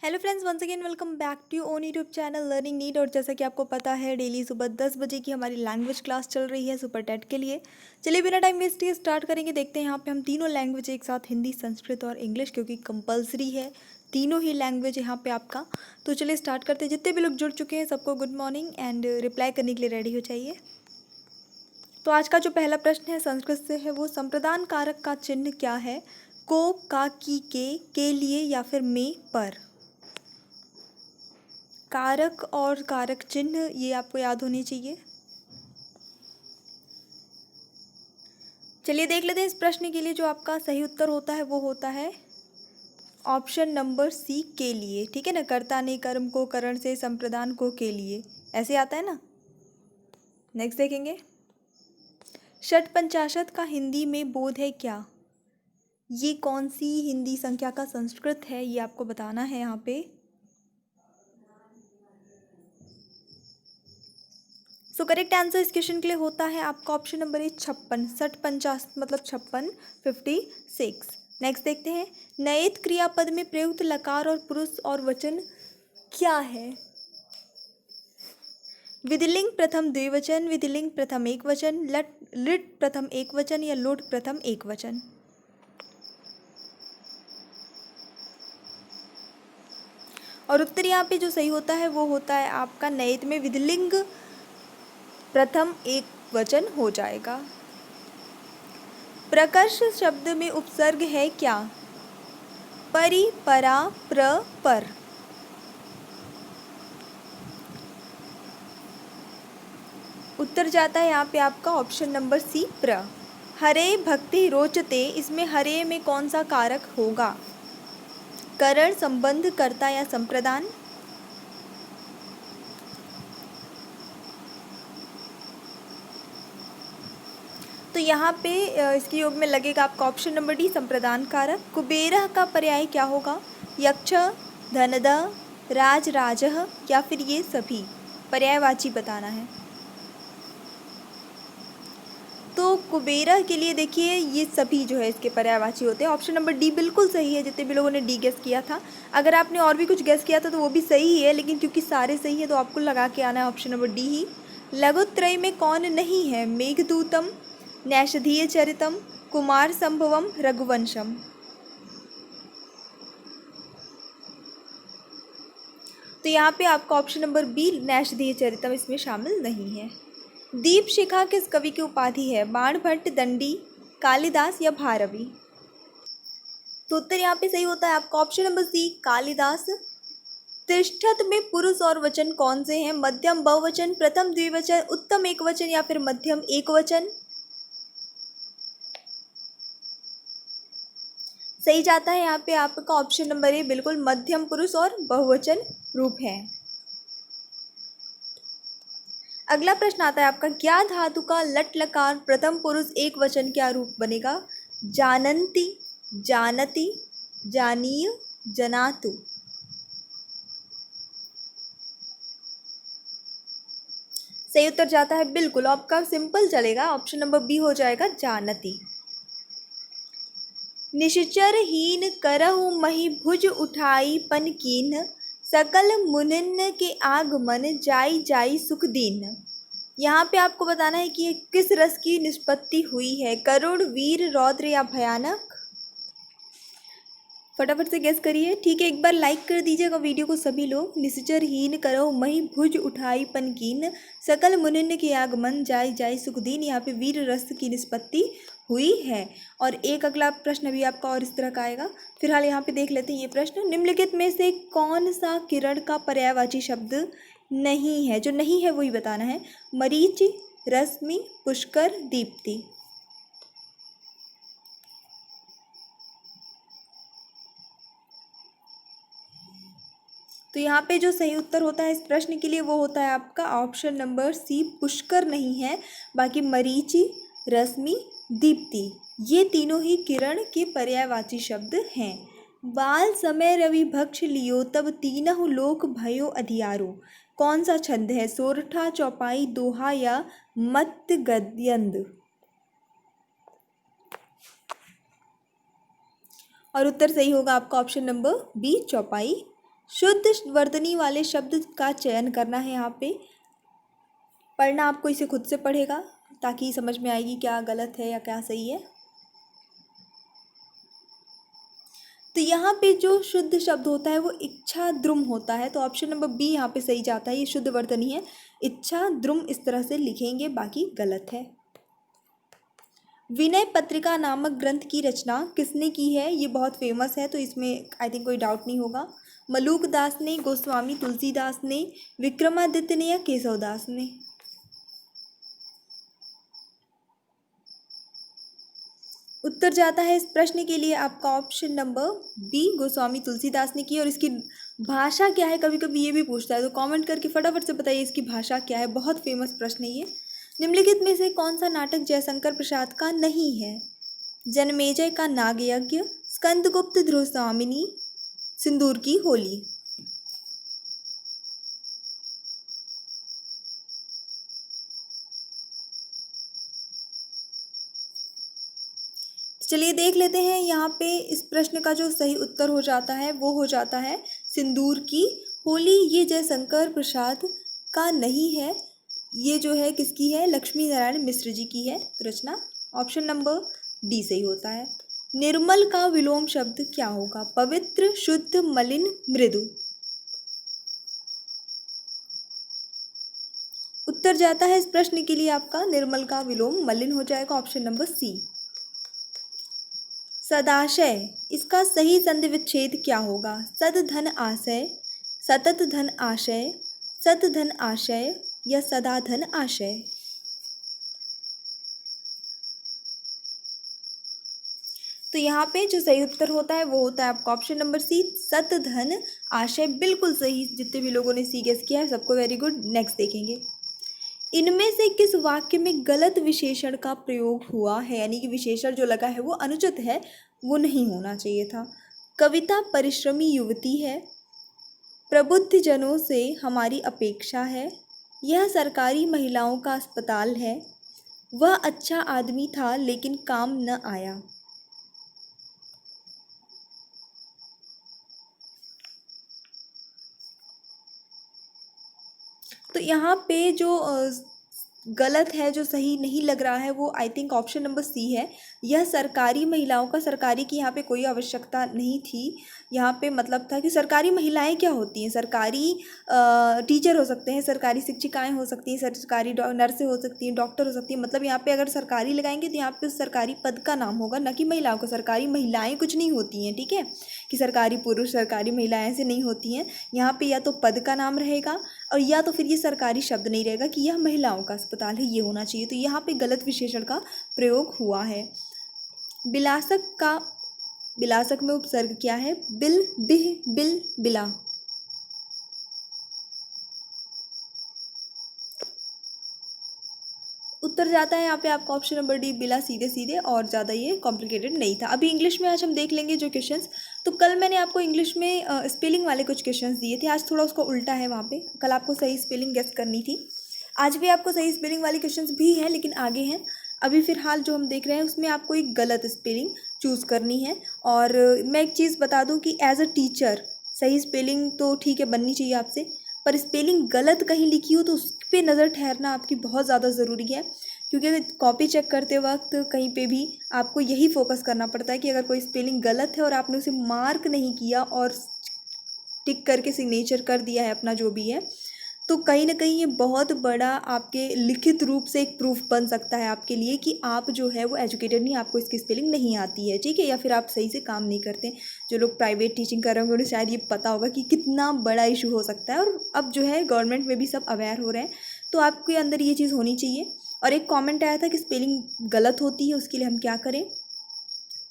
Hello friends, once again welcome back to own YouTube channel learning need. और जैसा कि आपको पता है, डेली सुबह 10 बजे की हमारी लैंग्वेज क्लास चल रही है सुपर टेट के लिए। चलिए बिना टाइम वेस्ट किए स्टार्ट करेंगे। देखते हैं यहाँ पे हम तीनों लैंग्वेज एक साथ, हिंदी, संस्कृत और इंग्लिश, क्योंकि कंपलसरी है तीनों ही लैंग्वेज यहाँ पे आपका। तो चलिए स्टार्ट करते हैं। जितने भी लोग जुड़ चुके हैं सबको गुड मॉर्निंग एंड रिप्लाई करने के लिए रेडी हो जाइए। तो आज का जो पहला प्रश्न है संस्कृत से है, वो संप्रदान कारक का चिन्ह क्या है? को, का, की, के लिए या फिर में, पर। कारक और कारक चिन्ह ये आपको याद होने चाहिए। चलिए देख लेते हैं इस प्रश्न के लिए जो आपका सही उत्तर होता है वो होता है ऑप्शन नंबर सी, के लिए। ठीक है ना, कर्ता ने कर्म को करण से, संप्रदान को के लिए, ऐसे आता है ना। नेक्स्ट देखेंगे, षट्पंचाशत का हिंदी में बोध है क्या? ये कौन सी हिंदी संख्या का संस्कृत है, ये आपको बताना है यहाँ पे। सो करेक्ट आंसर इस क्वेश्चन के लिए होता है आपका ऑप्शन नंबर ए, 56। 50 मतलब 56, 56। नेक्स्ट देखते हैं, नएत क्रियापद में प्रयुक्त लकार और पुरुष और वचन क्या है? विधिलिंग प्रथम द्विवचन, विधिलिंग प्रथम एक वचन, लिट प्रथम एक वचन या लोट प्रथम एक वचन। और उत्तर यहाँ पे जो सही होता है वो होता है आपका नएत में विधिलिंग प्रथम एक वचन हो जाएगा। प्रकर्ष शब्द में उपसर्ग है क्या? परि, परा, प्र, पर। उत्तर जाता है यहाँ पे आपका ऑप्शन नंबर सी, प्र। हरे भक्ति रोचते, इसमें हरे में कौन सा कारक होगा? करण, संबंध, कर्ता या संप्रदान। तो यहाँ पे इसके योग में लगेगा आपका ऑप्शन नंबर डी, संप्रदान कारक। कुबेरः का पर्याय क्या होगा? यक्ष, धनद, राज, राजः या फिर ये सभी। पर्यायवाची बताना है। तो कुबेरा के लिए देखिए ये सभी जो है इसके पर्यायवाची होते हैं। ऑप्शन नंबर डी बिल्कुल सही है, जितने भी लोगों ने डी गेस किया था। अगर आपने और भी कुछ गेस किया था तो वो भी सही है, लेकिन क्योंकि सारे सही है तो आपको लगा के आना है ऑप्शन नंबर डी ही। लघुत्रय में कौन नहीं है? मेघदूतम, नैषधीय चरितम, कुमार संभवम, रघुवंशम। तो यहाँ पे आपका ऑप्शन नंबर बी, नैषधीय चरितम, इसमें शामिल नहीं है। दीप शिखा किस कवि की उपाधि है? बाणभट्ट, दंडी, कालिदास या भारवी। तो उत्तर यहाँ पे सही होता है आपका ऑप्शन नंबर सी, कालिदास। तिष्ठत में पुरुष और वचन कौन से हैं? मध्यम बहुवचन, प्रथम द्विवचन, उत्तम एक वचन या फिर मध्यम एक वचन। सही जाता है यहाँ पे आपका ऑप्शन नंबर ए, बिल्कुल मध्यम पुरुष और बहुवचन रूप है। अगला प्रश्न आता है आपका, क्या धातु का लट लकार प्रथम पुरुष एक वचन क्या रूप बनेगा? जानन्ति, जानति, जानीय, जनातु। सही उत्तर जाता है बिल्कुल आपका सिंपल चलेगा, ऑप्शन नंबर बी हो जाएगा, जानति। निश्चर हीन करहु मही भुज उठाई पन कीन, सकल मुनिन के आगमन जाई जाई सुख दीन। यहाँ पे आपको बताना है कि ये किस रस की निष्पत्ति हुई है? करुण, वीर, रौद्र या भयानक। फटाफट से गेस करिए। ठीक है, एक बार लाइक कर दीजिएगा वीडियो को सभी लोग। निश्चर हीन करो मही भुज उठाई पनकीन, सकल मुनिन के आगमन जाय जाय सुखदीन। यहाँ पे वीर रस की निष्पत्ति हुई है। और एक अगला प्रश्न भी आपका और इस तरह का आएगा। फिलहाल यहाँ पे देख लेते हैं ये प्रश्न, निम्नलिखित में से कौन सा किरण का पर्यायवाची शब्द नहीं है? जो नहीं है वही बताना है। मरीचि, रश्मि, पुष्कर, दीप्ति। तो यहाँ पे जो सही उत्तर होता है इस प्रश्न के लिए वो होता है आपका ऑप्शन नंबर सी, पुष्कर नहीं है। बाकी मरीचि, रश्मि, दीप्ति ये तीनों ही किरण के पर्यायवाची शब्द हैं। बाल समय रवि भक्ष लियो, तब तीनहु लोक भयो अधियारो। कौन सा छंद है? सोरठा, चौपाई, दोहा या मत गद्यंद। और उत्तर सही होगा आपका ऑप्शन नंबर बी, चौपाई। शुद्ध वर्तनी वाले शब्द का चयन करना है। यहाँ पे पढ़ना आपको इसे खुद से पढ़ेगा ताकि समझ में आएगी क्या गलत है या क्या सही है। तो यहाँ पे जो शुद्ध शब्द होता है वो इच्छा द्रुम होता है, तो ऑप्शन नंबर बी यहाँ पे सही जाता है। ये शुद्ध वर्तनी है, इच्छा द्रुम इस तरह से लिखेंगे, बाकी गलत है। विनय पत्रिका नामक ग्रंथ की रचना किसने की है? ये बहुत फेमस है तो इसमें आई थिंक कोई डाउट नहीं होगा। मलूक दास ने, गोस्वामी तुलसीदास ने, विक्रमादित्य ने या केशव दास ने? उत्तर जाता है इस प्रश्न के लिए आपका option number b, Goswami Tulsidas ने की। और इसकी भाषा क्या है, कभी कभी ये भी पूछता है, तो कमेंट करके फटाफट से बताइए इसकी भाषा क्या है। बहुत फेमस प्रश्न है ये। निम्नलिखित में से कौन सा नाटक जयशंकर प्रसाद का नहीं है? जनमेजय का नागयज्ञ, स्कंदगुप्त ध्रुवस्वामिनी, सिंदूर की होली। चलिए देख लेते हैं यहाँ पे इस प्रश्न का जो सही उत्तर हो जाता है वो हो जाता है सिंदूर की होली। ये जयशंकर प्रसाद का नहीं है, ये जो है किसकी है? लक्ष्मी नारायण मिश्र जी की है रचना। ऑप्शन नंबर डी सही होता है। निर्मल का विलोम शब्द क्या होगा? पवित्र, शुद्ध, मलिन, मृदु। उत्तर जाता है इस प्रश्न के लिए आपका निर्मल का विलोम मलिन हो जाएगा, ऑप्शन नंबर सी। सदाशय, इसका सही संधि विच्छेद क्या होगा? सद धन आशय, सतत धन आशय, सत धन आशय या सदा धन आशय? तो यहाँ पे जो सही उत्तर होता है वो होता है आपका ऑप्शन नंबर सी, सत धन आशय। बिल्कुल सही, जितने भी लोगों ने सी गेस किया है सबको वेरी गुड। नेक्स्ट देखेंगे, इनमें से किस वाक्य में गलत विशेषण का प्रयोग हुआ है? यानी कि विशेषण जो लगा है वो अनुचित है, वो नहीं होना चाहिए था। कविता परिश्रमी युवती है, प्रबुद्ध जनों से हमारी अपेक्षा है, यह सरकारी महिलाओं का अस्पताल है, वह अच्छा आदमी था लेकिन काम न आया। तो यहाँ पे जो गलत है, जो सही नहीं लग रहा है, वो I think option number c है। यह सरकारी महिलाओं का, सरकारी की यहाँ पे कोई आवश्यकता नहीं थी। यहाँ पे मतलब था कि सरकारी महिलाएं क्या होती हैं? सरकारी टीचर हो सकते हैं, सरकारी शिक्षिकाएं हो सकती हैं, सरकारी नर्सें हो सकती हैं, डॉक्टर हो सकती हैं। मतलब यहाँ पे अगर सरकारी लगाएंगे तो यहाँ पे उस सरकारी पद का नाम होगा, न कि महिलाओं को। सरकारी महिलाएं कुछ नहीं होती हैं, ठीक है, कि सरकारी पुरुष, सरकारी महिलाएं ऐसे नहीं होती हैं। यहाँ पे या तो पद का नाम रहेगा और या तो फिर ये सरकारी शब्द नहीं रहेगा कि यह महिलाओं का अस्पताल है, ये होना चाहिए। तो यहाँ पे गलत विशेषण का प्रयोग हुआ है। बिलासक में उपसर्ग क्या है? बिल, बिह, बिल, बिला। उत्तर जाता है यहाँ पे आपका ऑप्शन नंबर डी, बिला, सीधे सीधे। और ज़्यादा ये कॉम्प्लिकेटेड नहीं था। अभी इंग्लिश में आज हम देख लेंगे जो क्वेश्चंस। तो कल मैंने आपको इंग्लिश में स्पेलिंग वाले कुछ क्वेश्चंस दिए थे, आज थोड़ा उसको उल्टा है। वहाँ पे कल आपको सही स्पेलिंग गेस करनी थी, आज भी आपको सही स्पेलिंग वाली क्वेश्चंस भी हैं लेकिन आगे हैं। अभी फ़िलहाल जो हम देख रहे हैं उसमें आपको एक गलत स्पेलिंग चूज़ करनी है। और मैं एक चीज़ बता दूं कि एज अ टीचर सही स्पेलिंग तो ठीक है बननी चाहिए आपसे, पर स्पेलिंग गलत कहीं लिखी हो तो उस पर नज़र ठहरना आपकी बहुत ज़्यादा ज़रूरी है। क्योंकि कॉपी चेक करते वक्त कहीं पे भी आपको यही फोकस करना पड़ता है कि अगर कोई स्पेलिंग गलत है और आपने उसे मार्क नहीं किया और टिक करके सिग्नेचर कर दिया है अपना जो भी है, तो कहीं ना कहीं ये बहुत बड़ा आपके लिखित रूप से एक प्रूफ बन सकता है आपके लिए कि आप जो है वो एजुकेटेड नहीं, आपको इसकी स्पेलिंग नहीं आती है, ठीक है, या फिर आप सही से काम नहीं करते। जो लोग प्राइवेट टीचिंग कर रहे होंगे उन्हें शायद ये पता होगा कि कितना बड़ा इशू हो सकता है। और अब जो है गवर्नमेंट में भी सब अवेयर हो रहे हैं, तो आपके अंदर ये चीज़ होनी चाहिए। और एक कॉमेंट आया था कि स्पेलिंग गलत होती है, उसके लिए हम क्या करें?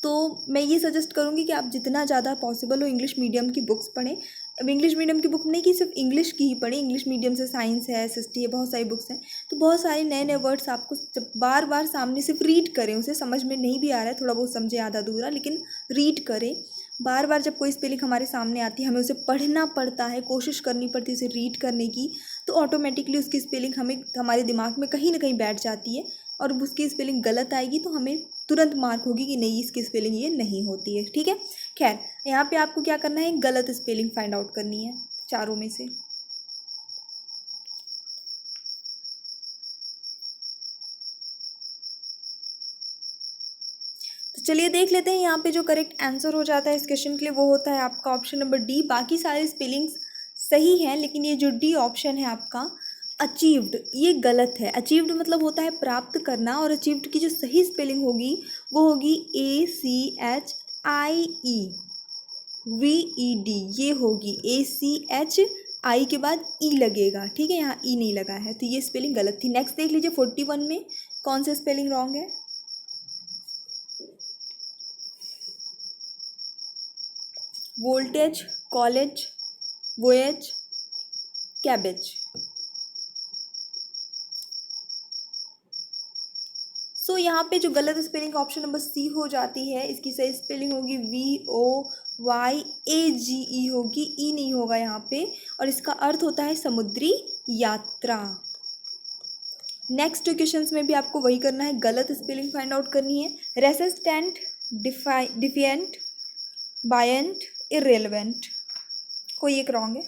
तो मैं ये सजेस्ट करूँगी कि आप जितना ज़्यादा पॉसिबल हो इंग्लिश मीडियम की बुक्स पढ़ें। अब इंग्लिश मीडियम की बुक नहीं कि सिर्फ इंग्लिश की ही पढ़ें, इंग्लिश मीडियम से साइंस है, एसएसटी है, बहुत सारी बुक्स हैं। तो बहुत सारे नए नए वर्ड्स आपको जब बार बार सामने सिर्फ रीड करें, उसे समझ में नहीं भी आ रहा है, थोड़ा बहुत समझे आधा अधूरा, लेकिन रीड करें। बार बार जब कोई स्पेलिंग हमारे सामने आती है हमें उसे पढ़ना पड़ता है, कोशिश करनी पड़ती है उसे रीड करने की, तो ऑटोमेटिकली उसकी स्पेलिंग हमें हमारे दिमाग में कहीं ना कहीं बैठ जाती है। और उसकी स्पेलिंग गलत आएगी तो हमें तुरंत मार्क होगी कि नहीं, इसकी स्पेलिंग ये नहीं होती है, ठीक है। खैर यहाँ पे आपको क्या करना है, गलत स्पेलिंग फाइंड आउट करनी है चारों में से। तो चलिए देख लेते हैं यहाँ पे जो करेक्ट आंसर हो जाता है इस क्वेश्चन के लिए वो होता है आपका ऑप्शन नंबर डी। बाकी सारे स्पेलिंग्स सही हैं, लेकिन ये जो डी ऑप्शन है आपका अचीव्ड, ये गलत है। अचीव्ड मतलब होता है प्राप्त करना, और अचीव्ड की जो सही स्पेलिंग होगी वो होगी ACHIEVED, ये होगी ACHI के बाद ई लगेगा, ठीक है, यहाँ ई नहीं लगा है, तो ये स्पेलिंग गलत थी। नेक्स्ट देख लीजिए 41 में कौन सा स्पेलिंग रॉन्ग है। Voltage, college, voyage, cabbage. So यहाँ पे जो गलत स्पेलिंग ऑप्शन नंबर सी हो जाती है, इसकी सही स्पेलिंग होगी VOYAGE होगी, ई नहीं होगा यहाँ पे, और इसका अर्थ होता है समुद्री यात्रा। नेक्स्ट क्वेश्चंस में भी आपको वही करना है, गलत स्पेलिंग फाइंड आउट करनी है। रेसिस्टेंट, डिफिएंट, बायंट, इरेलेवेंट, कोई एक रॉन्ग है।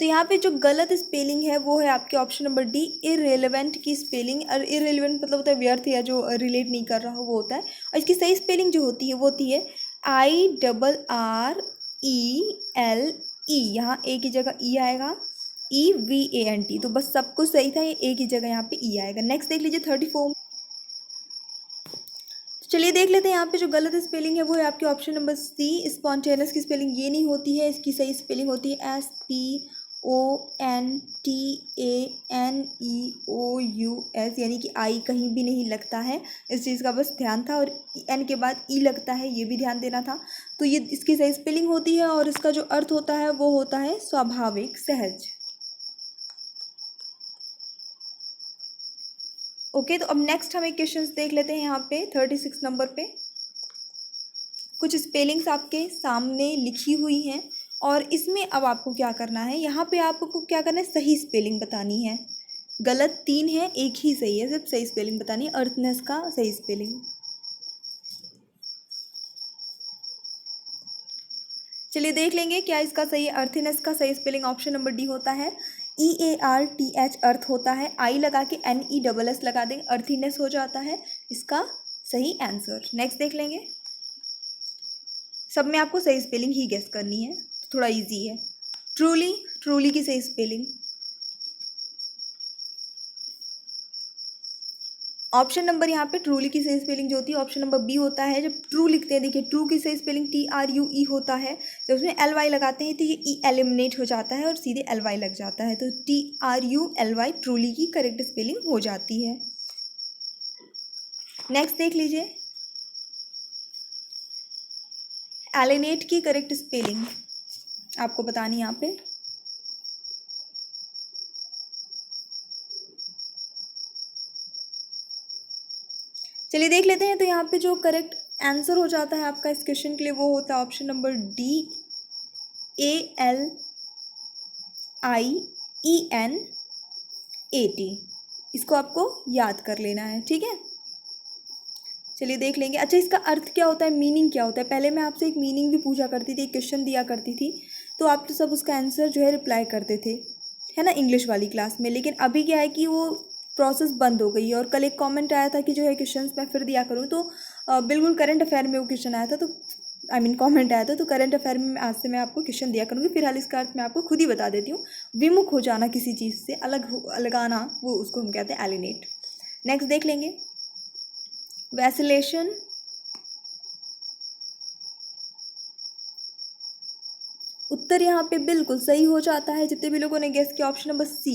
तो यहाँ पे जो गलत स्पेलिंग है वो है आपके ऑप्शन नंबर डी, इरेलेवेंट की स्पेलिंग। और इरेलेवेंट मतलब होता है व्यर्थ या जो रिलेट नहीं कर रहा हो वो होता है, और इसकी सही स्पेलिंग जो होती है वो होती है IRRELE। यहाँ ए की जगह ई आएगा, EVANT, तो बस सब कुछ सही था, ये ए की जगह यहाँ पे ई आएगा। नेक्स्ट देख लीजिए 34। तो चलिए देख लेते हैं यहाँ पे जो गलत स्पेलिंग है वो है आपके ऑप्शन नंबर सी, स्पॉन्टेनियस की स्पेलिंग ये नहीं होती है, इसकी सही स्पेलिंग होती है SPONTANEOUS, यानी कि आई कहीं भी नहीं लगता है, इस चीज़ का बस ध्यान था, और एन के बाद ई लगता है, ये भी ध्यान देना था। तो ये इसकी सही स्पेलिंग होती है, और इसका जो अर्थ होता है वो होता है स्वाभाविक, सहज। ओके, तो अब नेक्स्ट हम एक क्वेश्चन देख लेते हैं। यहाँ पे 36 नंबर पे कुछ स्पेलिंग्स आपके सामने लिखी हुई हैं, और इसमें अब आपको क्या करना है, यहाँ पे आपको क्या करना है, सही स्पेलिंग बतानी है। गलत 3 है, एक ही सही है, सिर्फ सही स्पेलिंग बतानी है, अर्थनेस का सही स्पेलिंग। चलिए देख लेंगे क्या इसका सही है। अर्थनेस का सही स्पेलिंग ऑप्शन नंबर डी होता है EARTH, अर्थ होता है, आई लगा के NESS लगा देंगे, अर्थीनेस हो जाता है इसका सही आंसर। नेक्स्ट देख लेंगे, सब में आपको सही स्पेलिंग ही गेस करनी है, थोड़ा इजी है। ट्रूली, ट्रूली की सही स्पेलिंग ऑप्शन नंबर, यहाँ पे ट्रूली की सही स्पेलिंग जो होती है ऑप्शन नंबर बी होता है। जब ट्रू लिखते हैं, देखिए ट्रू की सही स्पेलिंग TRUE होता है, जब उसमें LY लगाते हैं तो ये ई एलिमिनेट हो जाता है और सीधे LY लग जाता है, तो TRULY ट्रूली की करेक्ट स्पेलिंग हो जाती है। नेक्स्ट देख लीजिए, एलिनेट की करेक्ट स्पेलिंग आपको बतानी यहाँ पे। चलिए देख लेते हैं, तो यहाँ पे जो करेक्ट आंसर हो जाता है आपका इस क्वेश्चन के लिए वो होता है ऑप्शन नंबर डी, ALIENAT। इसको आपको याद कर लेना है, ठीक है। चलिए देख लेंगे। अच्छा, इसका अर्थ क्या होता है, मीनिंग क्या होता है। पहले मैं आपसे एक मीनिंग भी पूछा करती थी, एक क्वेश्चन दिया करती थी, तो आप तो सब उसका आंसर जो है रिप्लाई करते थे, है ना, इंग्लिश वाली क्लास में। लेकिन अभी क्या है कि वो प्रोसेस बंद हो गई है, और कल एक कमेंट आया था कि जो है क्वेश्चंस मैं फिर दिया करूँ, तो बिल्कुल करंट अफेयर में वो क्वेश्चन आया था, तो कमेंट आया था, तो करंट अफेयर में आज से मैं आपको क्वेश्चन दिया करूँगी। फिलहाल इसका अर्थ मैं आपको खुद ही बता देती हूँ। विमुख हो जाना किसी चीज़ से, अलगाना, वो उसको हम कहते हैं एलिनेट। नेक्स्ट देख लेंगे, वैसिलेशन, उत्तर यहाँ पे बिल्कुल सही हो जाता है। जितने भी लोगों ने गेस किया ऑप्शन नंबर सी,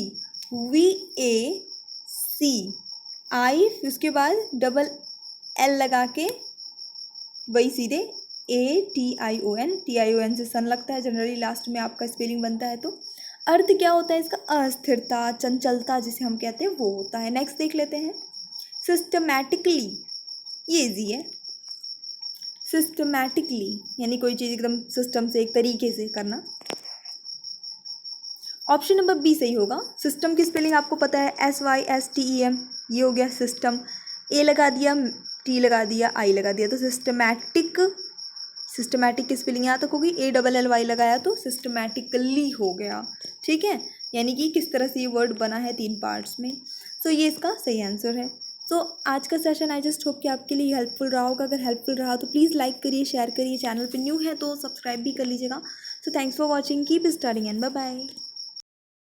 VACI, उसके बाद डबल L लगा के वही सीधे TION से सन लगता है, जनरली लास्ट में आपका स्पेलिंग बनता है। तो अर्थ क्या होता है इसका, अस्थिरता, चंचलता जिसे हम कहते हैं वो होता है। नेक्स्ट देख लेते हैं, सिस्टमैटिकली, ये इजी है। सिस्टमैटिकली यानी कोई चीज़ एकदम सिस्टम से, एक तरीके से करना। ऑप्शन नंबर बी सही होगा। सिस्टम की स्पेलिंग आपको पता है SYSTEM, ये हो गया सिस्टम। ए लगा दिया, टी लगा दिया, आई लगा दिया, तो सिस्टमैटिक, सिस्टमैटिक की स्पेलिंग यहाँ तक होगी, ALLY लगाया तो सिस्टमैटिकली हो गया। ठीक है, यानी कि किस तरह से ये वर्ड बना है 3 पार्ट्स में। सो ये इसका सही आंसर है। सो आज का सेशन आई जस्ट होप कि आपके लिए हेल्पफुल रहा होगा। अगर हेल्पफुल रहा तो प्लीज़ लाइक करिए, शेयर करिए, चैनल पर न्यू है तो सब्सक्राइब भी कर लीजिएगा। So thanks for watching, keep studying and bye bye.